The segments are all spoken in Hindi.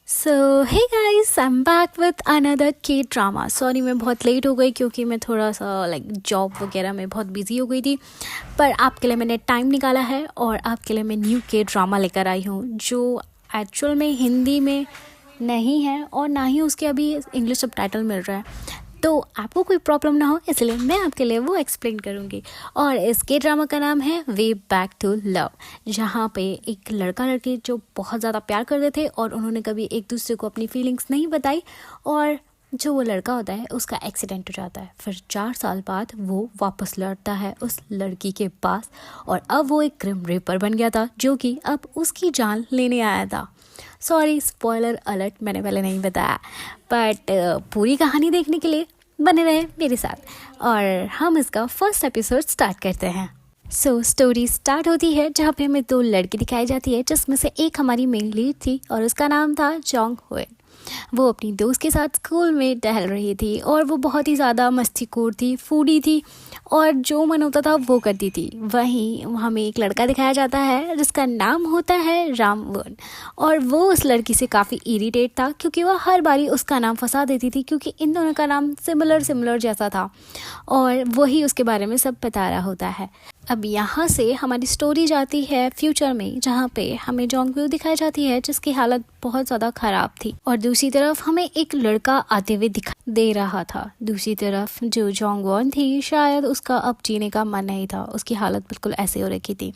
So hey guys, I am back with another K drama. Sorry मैं बहुत लेट हो गई क्योंकि मैं थोड़ा सा जॉब वगैरह में बहुत बिजी हो गई थी। पर आपके लिए मैंने टाइम निकाला है और आपके लिए मैं न्यू के ड्रामा लेकर आई हूँ जो एक्चुअल में हिंदी में नहीं है और ना ही उसके अभी इंग्लिश सबटाइटल मिल रहा है। तो आपको कोई प्रॉब्लम ना हो इसलिए मैं आपके लिए वो एक्सप्लेन करूँगी। और इसके ड्रामा का नाम है वे बैक टू लव, जहाँ पे एक लड़का लड़की जो बहुत ज़्यादा प्यार करते थे और उन्होंने कभी एक दूसरे को अपनी फीलिंग्स नहीं बताई और जो वो लड़का होता है उसका एक्सीडेंट हो जाता है। फिर 4 साल बाद वो वापस लौटता है उस लड़की के पास और अब वो एक क्रिम रेपर बन गया था जो कि अब उसकी जान लेने आया था। सॉरी स्पॉइलर अलर्ट, मैंने पहले नहीं बताया। बट पूरी कहानी देखने के लिए बने रहे मेरे साथ और हम इसका फर्स्ट एपिसोड स्टार्ट करते हैं। सो स्टोरी स्टार्ट होती है जहाँ पे हमें 2 लड़की दिखाई जाती है जिसमें से एक हमारी मेन लीड थी और उसका नाम था जोंग हुएन। वो अपनी दोस्त के साथ स्कूल में टहल रही थी और वो बहुत ही ज़्यादा मस्तीखोर थी, फूडी थी और जो मन होता था वो करती थी। वहीं हमें एक लड़का दिखाया जाता है जिसका नाम होता है राम वन और वो उस लड़की से काफ़ी इरिटेट था क्योंकि वह हर बारी उसका नाम फंसा देती थी क्योंकि इन दोनों का नाम सिमिलर जैसा था और वही उसके बारे में सब बता रहा होता है। अब यहाँ से हमारी स्टोरी जाती है फ्यूचर में जहाँ पे हमें जोंगवू दिखाई जाती है जिसकी हालत बहुत ज़्यादा ख़राब थी और दूसरी तरफ हमें एक लड़का आते हुए दिखाई दे रहा था। दूसरी तरफ जो जोंगवॉन थी शायद उसका अब जीने का मन नहीं था, उसकी हालत बिल्कुल ऐसे हो रखी थी।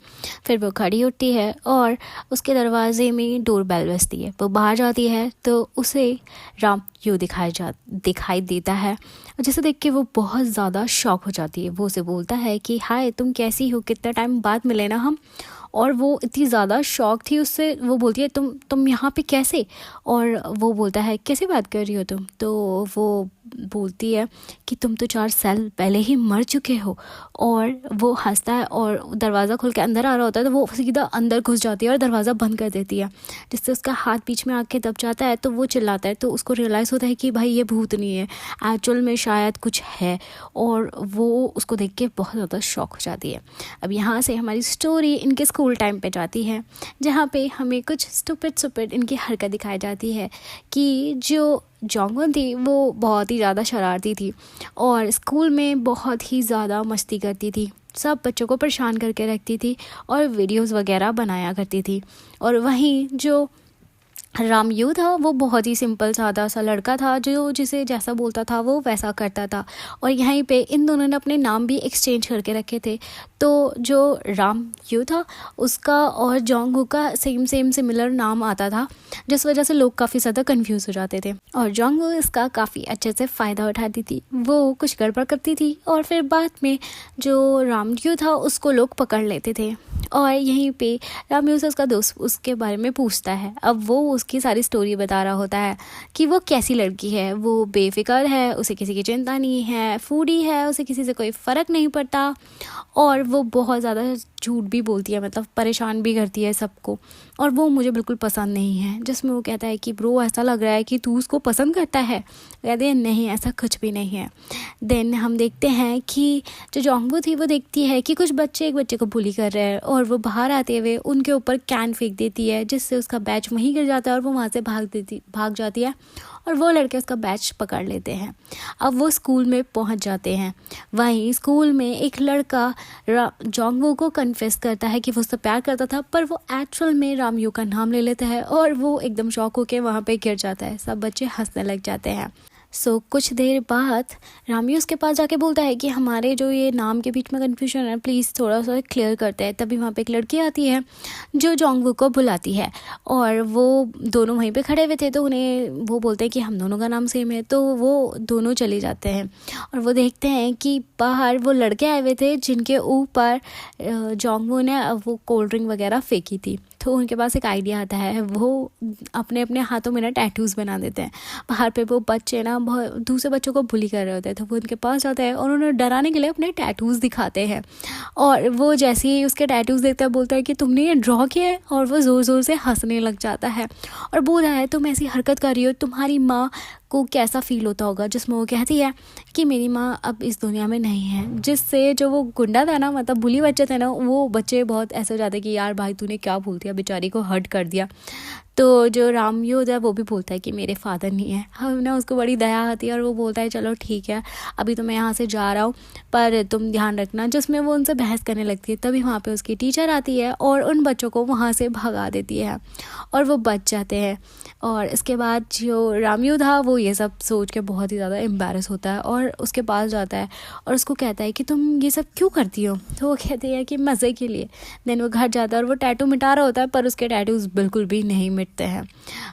फिर वो खड़ी उठती है और उसके दरवाजे में डोर बेल बजती है। वो बाहर जाती है तो उसे राम यू दिखाई देता है जिसे देख के वो बहुत ज़्यादा शॉक हो जाती है। वो उसे बोलता है कि हाय तुम कैसी हो, कितना टाइम बाद मिले ना हम। और वो इतनी ज़्यादा शॉक थी उससे, वो बोलती है तुम यहाँ पे कैसे। और वो बोलता है कैसे बात कर रही हो तुम। तो वो बोलती है कि तुम तो 4 साल पहले ही मर चुके हो। और वो हंसता है और दरवाज़ा खोल के अंदर आ रहा होता है तो वो सीधा अंदर घुस जाती है और दरवाज़ा बंद कर देती है जिससे उसका हाथ बीच में आके दब जाता है। तो वो चिल्लाता है तो उसको रियलाइज़ होता है कि भाई ये भूत नहीं है, एक्चुअल में शायद कुछ है और वो उसको देख के बहुत ज़्यादा शॉक हो जाती है। अब यहाँ से हमारी स्टोरी इनके स्कूल टाइम पे जाती है जहाँ पे हमें कुछ स्टूपिड इनकी हरकत दिखाई जाती है कि जो जोंगवॉन थी वो बहुत ही ज़्यादा शरारती थी और स्कूल में बहुत ही ज़्यादा मस्ती करती थी, सब बच्चों को परेशान करके रखती थी और वीडियोस वगैरह बनाया करती थी। और वहीं जो राम यू था वो बहुत ही सिंपल सादा सा लड़का था जो जिसे जैसा बोलता था वो वैसा करता था। और यहीं पे इन दोनों ने अपने नाम भी एक्सचेंज करके रखे थे। तो जो राम यू था उसका और जोंगहू का सेम सिमिलर नाम आता था जिस वजह से लोग काफ़ी ज़्यादा कंफ्यूज हो जाते थे और जोंगहू इसका काफ़ी अच्छे से फ़ायदा उठाती थी। वो कुछ गड़बड़ करती थी और फिर बाद में जो राम यू था उसको लोग पकड़ लेते थे। और यहीं पे राम यू से उसका दोस्त उसके बारे में पूछता है। अब वो उसकी सारी स्टोरी बता रहा होता है कि वो कैसी लड़की है, वो बेफिक्र है, उसे किसी की चिंता नहीं है, फूडी है, उसे किसी से कोई फ़र्क नहीं पड़ता और वो बहुत ज़्यादा झूठ भी बोलती है, मतलब परेशान भी करती है सबको और वो मुझे बिल्कुल पसंद नहीं है। जिसमें वो कहता है कि ब्रो ऐसा लग रहा है कि तू उसको पसंद करता है। कहते हैं नहीं ऐसा कुछ भी नहीं है। देन हम देखते हैं कि जो जोंगवू थी वो देखती है कि कुछ बच्चे एक बच्चे को बुली कर रहे हैं और वो बाहर आते हुए उनके ऊपर कैन फेंक देती है जिससे उसका बैच वहीं गिर जाता है और वो वहाँ से भाग जाती है और वो लड़के उसका बैच पकड़ लेते हैं। अब वो स्कूल में पहुंच जाते हैं। वहीं स्कूल में एक लड़का जोंगवू को कन्फेस करता है कि वो उससे प्यार करता था पर वो एक्चुअल में राम यू का नाम ले लेता है और वो एकदम शॉक होकर वहाँ पे गिर जाता है। सब बच्चे हंसने लग जाते हैं। कुछ देर बाद रामी उसके पास जाके बोलता है कि हमारे जो ये नाम के बीच में कन्फ्यूजन है प्लीज़ थोड़ा सा क्लियर करते हैं। तभी वहाँ पे एक लड़की आती है जो जोंगवू को बुलाती है और वो दोनों वहीं पे खड़े हुए थे तो उन्हें वो बोलते हैं कि हम दोनों का नाम सेम है। तो वो दोनों चले जाते हैं और वो देखते हैं कि बाहर वो लड़के आए हुए थे जिनके ऊपर जोंगवू ने वो कोल्ड ड्रिंक वगैरह फेंकी थी। तो उनके पास एक आइडिया आता है, वो अपने अपने हाथों में ना टैटूज़ बना देते हैं। बाहर पे वो बच्चे ना बहुत दूसरे बच्चों को बुली कर रहे होते हैं तो वो उनके पास जाते हैं और उन्हें डराने के लिए अपने टैटूज़ दिखाते हैं। और वो जैसे ही उसके टैटूज़ देखता है बोलता है कि तुमने ये ड्रॉ किया है और वो ज़ोर ज़ोर से हंसने लग जाता है और बोल रहा है तुम ऐसी हरकत कर रही हो, तुम्हारी माँ को कैसा फील होता होगा। जिसमें वो कहती है कि मेरी माँ अब इस दुनिया में नहीं है। जिससे जो वो गुंडा था ना, मतलब बुली बच्चे थे ना, वो बच्चे बहुत ऐसे हो जाते कि यार भाई तूने क्या बोल दिया, बेचारी को हर्ट कर दिया। तो जो रामियो होता है वो भी बोलता है कि मेरे फादर नहीं है। हम ना उसको बड़ी दया आती है और वो बोलता है चलो ठीक है, अभी तो मैं यहाँ से जा रहा हूँ पर तुम ध्यान रखना। जिसमें वो उनसे बहस करने लगती है, तभी वहाँ पे उसकी टीचर आती है और उन बच्चों को वहाँ से भगा देती है और वो बच जाते हैं। और इसके बाद जो रामियो था वो ये सब सोच के बहुत ही ज़्यादा एम्बैरस होता है और उसके पास जाता है और उसको कहता है कि तुम ये सब क्यों करती हो। तो वो कहती है कि मज़े के लिए। देन वो घर जाता है और वो टैटू मिटा रहा होता है पर उसके टैटूज़ बिल्कुल भी नहीं मिटते हैं।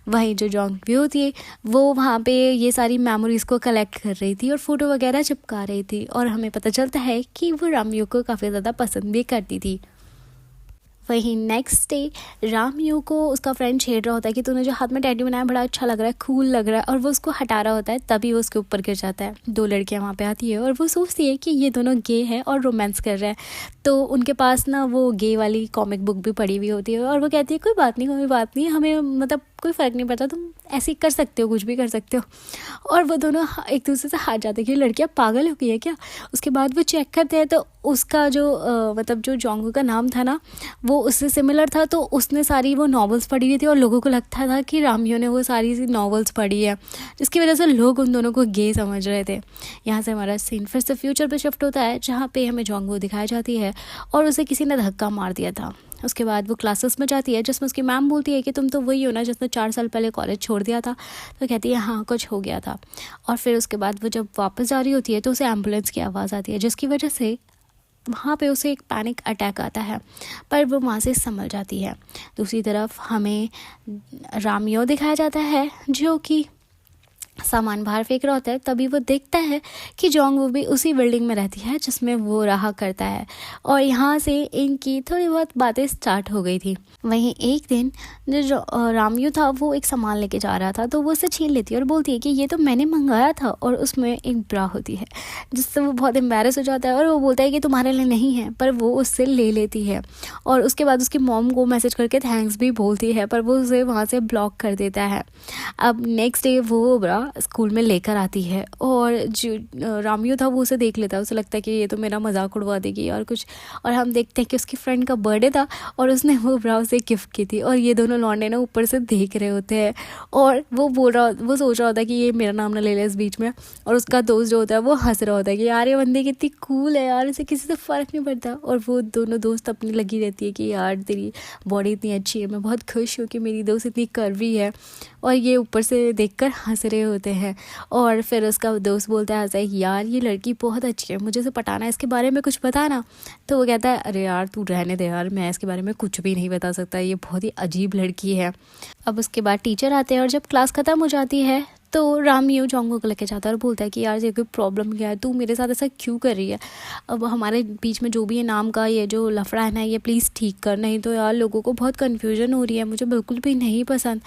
वहीं जो जोंग होती है वो वहाँ पे ये सारी मेमोरीज़ को कलेक्ट कर रही थी और फ़ोटो वगैरह चिपका रही थी और हमें पता चलता है कि वो रामियो को काफ़ी ज़्यादा पसंद भी करती थी। वहीं नेक्स्ट डे रामियो को उसका फ्रेंड छेड़ रहा होता है कि तूने जो हाथ में टैटू बनाया बड़ा अच्छा लग रहा है, कूल लग रहा है, और वो उसको हटा रहा होता है। तभी वो उसके ऊपर गिर जाता है। दो लड़कियां वहाँ पे आती है और वो सोचती है कि ये दोनों गे हैं और रोमांस कर रहे हैं। तो उनके पास ना वो गे वाली कॉमिक बुक भी पड़ी हुई होती है और वो कहती है कोई बात नहीं, हमें मतलब कोई फ़र्क नहीं पड़ता, तुम ऐसे ही कर सकते हो, कुछ भी कर सकते हो। और वो दोनों एक दूसरे से हाथ जाते हैं कि लड़कियाँ पागल हो गई है क्या। उसके बाद वो चेक करते हैं तो उसका जो मतलब जो जोंगू का नाम था ना वो उससे सिमिलर था। तो उसने सारी वो नॉवेल्स पढ़ी हुई थी और लोगों को लगता था कि रामियो ने वो सारी सी नॉवेल्स पढ़ी है, जिसकी वजह से लोग उन दोनों को गे समझ रहे थे। यहाँ से हमारा सीन फिर से फ्यूचर पे शिफ्ट होता है जहाँ पे हमें जोंगू दिखाई जाती है और उसे किसी ने धक्का मार दिया था। उसके बाद वो क्लासेस में जाती है जिसमें उसकी मैम बोलती है कि तुम तो वही हो ना जिसने 4 साल पहले कॉलेज छोड़ दिया था। तो कहती है हाँ कुछ हो गया था। और फिर उसके बाद वो जब वापस जा रही होती है तो उसे एम्बुलेंस की आवाज़ आती है, जिसकी वजह से वहाँ पे उसे एक पैनिक अटैक आता है, पर वो वहाँ से संभल जाती है। दूसरी तरफ हमें रामियो दिखाया जाता है जो कि सामान बाहर फेंक रहा होता है। तभी वो देखता है कि जोंग वो भी उसी बिल्डिंग में रहती है जिसमें वो रहा करता है और यहाँ से इनकी थोड़ी बहुत बातें स्टार्ट हो गई थी। वहीं एक दिन जो रामियो था वो एक सामान लेके जा रहा था तो वो उसे छीन लेती है और बोलती है कि ये तो मैंने मंगाया था, और उसमें एक ब्रा होती है जिससे वो बहुत एम्बैरस हो जाता है और वो बोलता है कि तुम्हारे लिए नहीं है, पर वो उससे ले लेती है। और उसके बाद उसकी मॉम को मैसेज करके थैंक्स भी बोलती है, पर वो उसे वहाँ से ब्लॉक कर देता है। अब नेक्स्ट डे वो ब्रा स्कूल में लेकर आती है और जो रामियो था वो उसे देख लेता है। उसे लगता है कि ये तो मेरा मजाक उड़वा देगी और कुछ। और हम देखते हैं कि उसकी फ्रेंड का बर्थडे था और उसने वो ब्रा उसे गिफ्ट की थी और ये दोनों लौंडे ना ऊपर से देख रहे होते हैं और वो सोच रहा होता है कि ये मेरा नाम ना ले ले इस बीच में। और उसका दोस्त जो होता है वो हंस रहा होता है कि यार ये बंदी कितनी कूल है यार, इसे किसी से फ़र्क नहीं पड़ता। और वो दोनों दोस्त अपनी लगी रहती है कि यार तेरी बॉडी इतनी अच्छी है, मैं बहुत खुश हूँ कि मेरी दोस्त इतनी कर्वी है। और ये ऊपर से देखकर हंस रहे होते हैं। और फिर उसका दोस्त बोलता है ऐसा यार ये लड़की बहुत अच्छी है, मुझे इसे पटाना है, इसके बारे में कुछ बताना। तो वो कहता है अरे यार तू रहने दे यार, मैं इसके बारे में कुछ भी नहीं बता सकता, ये बहुत ही अजीब लड़की है। अब उसके बाद टीचर आते हैं और जब क्लास ख़त्म हो जाती है तो रामियो जोंगो को लेके जाता है और बोलता है कि यार ये कोई प्रॉब्लम क्या है, तू मेरे साथ ऐसा क्यों कर रही है। अब हमारे बीच में जो भी है नाम का ये जो लफड़ा है ना ये प्लीज़ ठीक कर, नहीं तो यार लोगों को बहुत कन्फ्यूजन हो रही है, मुझे बिल्कुल भी नहीं पसंद।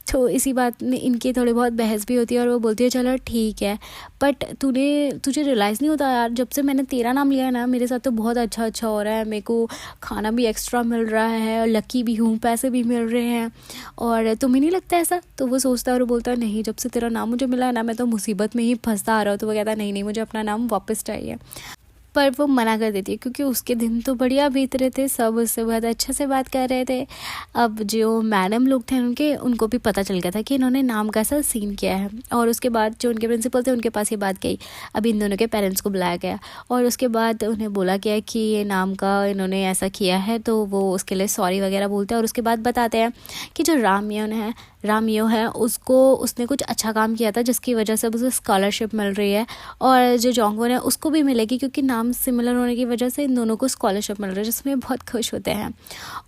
तो इसी बात में इनकी थोड़ी बहुत बहस भी होती है और वो बोलती है चलो ठीक है, बट तुझे रियलाइज़ नहीं होता यार जब से मैंने तेरा नाम लिया है ना मेरे साथ तो बहुत अच्छा हो रहा है, मेरे को खाना भी एक्स्ट्रा मिल रहा है और लकी भी हूँ, पैसे भी मिल रहे हैं, और तुम्हें नहीं लगता ऐसा। तो वो सोचता है और वो बोलता है नहीं, जब से तेरा नाम मुझे मिला है ना मैं तो मुसीबत में ही फंसता आ रहा हूँ। तो वो कहता है नहीं मुझे अपना नाम वापस चाहिए, पर वो मना कर देती है क्योंकि उसके दिन तो बढ़िया बीत रहे थे, सब उससे बहुत अच्छे से बात कर रहे थे। अब जो मैडम लोग थे उनको भी पता चल गया था कि इन्होंने नाम का ऐसा सीन किया है, और उसके बाद जो उनके प्रिंसिपल थे उनके पास ये बात गई। अब इन दोनों के पेरेंट्स को बुलाया गया और उसके बाद उन्हें बोला गया कि ये नाम का इन्होंने ऐसा किया है, तो वो उसके लिए सॉरी वगैरह बोलते हैं। और उसके बाद बताते हैं कि जो रामियो है उसने कुछ अच्छा काम किया था जिसकी वजह से उसे स्कॉलरशिप मिल रही है, और जो जोंगवो है उसको भी मिलेगी क्योंकि नाम सिमिलर होने की वजह से इन दोनों को स्कॉलरशिप मिल रहा है, जिसमें बहुत खुश होते हैं।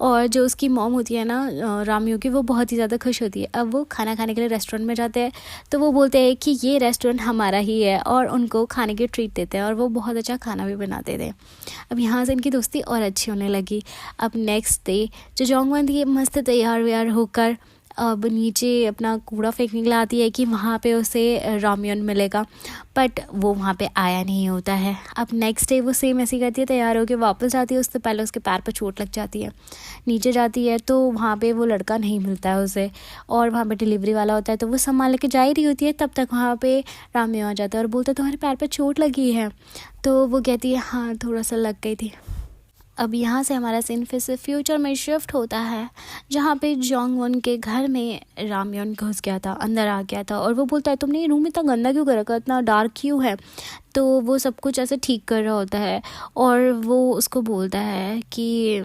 और जो उसकी मॉम होती है ना रामियो की, वो बहुत ही ज़्यादा खुश होती है। अब वो खाना खाने के लिए रेस्टोरेंट में जाते हैं तो वो बोलते हैं कि ये रेस्टोरेंट हमारा ही है और उनको खाने की ट्रीट देते हैं और वो बहुत अच्छा खाना भी बनाते थे। अब यहाँ से इनकी दोस्ती और अच्छी होने लगी। अब नेक्स्ट डे जो जोंगवन थी मस्त तैयार व्यार होकर अब नीचे अपना कूड़ा फेंकने के लिए आती है कि वहाँ पे उसे रामियन मिलेगा, बट वो वहाँ पे आया नहीं होता है। अब नेक्स्ट डे वो सेम ऐसी करती है, तैयार होकर वापस जाती है, उससे पहले उसके पैर पर चोट लग जाती है। नीचे जाती है तो वहाँ पे वो लड़का नहीं मिलता है उसे, और वहाँ पे डिलीवरी वाला होता है तो वो सामान लेके जा ही रही होती है, तब तक वहाँ पे रामियो आ जाता है और बोलता है तुम्हारे पैर पर चोट लगी है। तो वो कहती है हाँ थोड़ा सा लग गई थी। अब यहाँ से हमारा सीन फिर से फ्यूचर में शिफ्ट होता है, जहाँ पे जोंग वन के घर में रामयन घुस गया था, अंदर आ गया था, और वो बोलता है तुमने ये रूम इतना गंदा क्यों कर रखा, इतना डार्क क्यों है। तो वो सब कुछ ऐसे ठीक कर रहा होता है और वो उसको बोलता है कि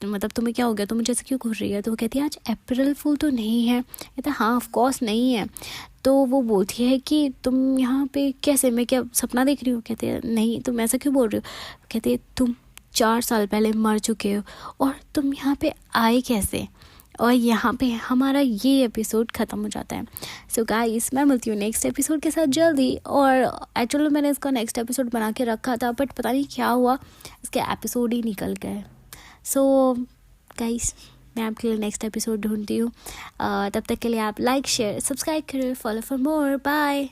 मतलब तुम्हें क्या हो गया, तुम मुझे ऐसे क्यों घूर रही है। तो वो कहती है आज अप्रैल फूल तो नहीं है। कहता है हाँ ऑफ कोर्स नहीं है। तो वो बोलती है कि तुम यहाँ पे कैसे, मैं क्या सपना देख रही हूँ। कहते हैं नहीं, तुम ऐसा क्यों बोल रही हो। कहते हैं तुम 4 साल पहले मर चुके हो और तुम यहाँ पे आए कैसे। और यहाँ पे हमारा ये एपिसोड ख़त्म हो जाता है। सो गाइस, मैं मिलती हूँ नेक्स्ट एपिसोड के साथ जल्दी। और एक्चुअली मैंने इसका नेक्स्ट एपिसोड बना के रखा था, बट पता नहीं क्या हुआ, इसके एपिसोड ही निकल गए। सो गाइस, मैं आपके लिए नेक्स्ट एपिसोड ढूंढती हूँ। तब तक के लिए आप लाइक शेयर सब्सक्राइब करें, फॉलो फॉर मोर। बाय।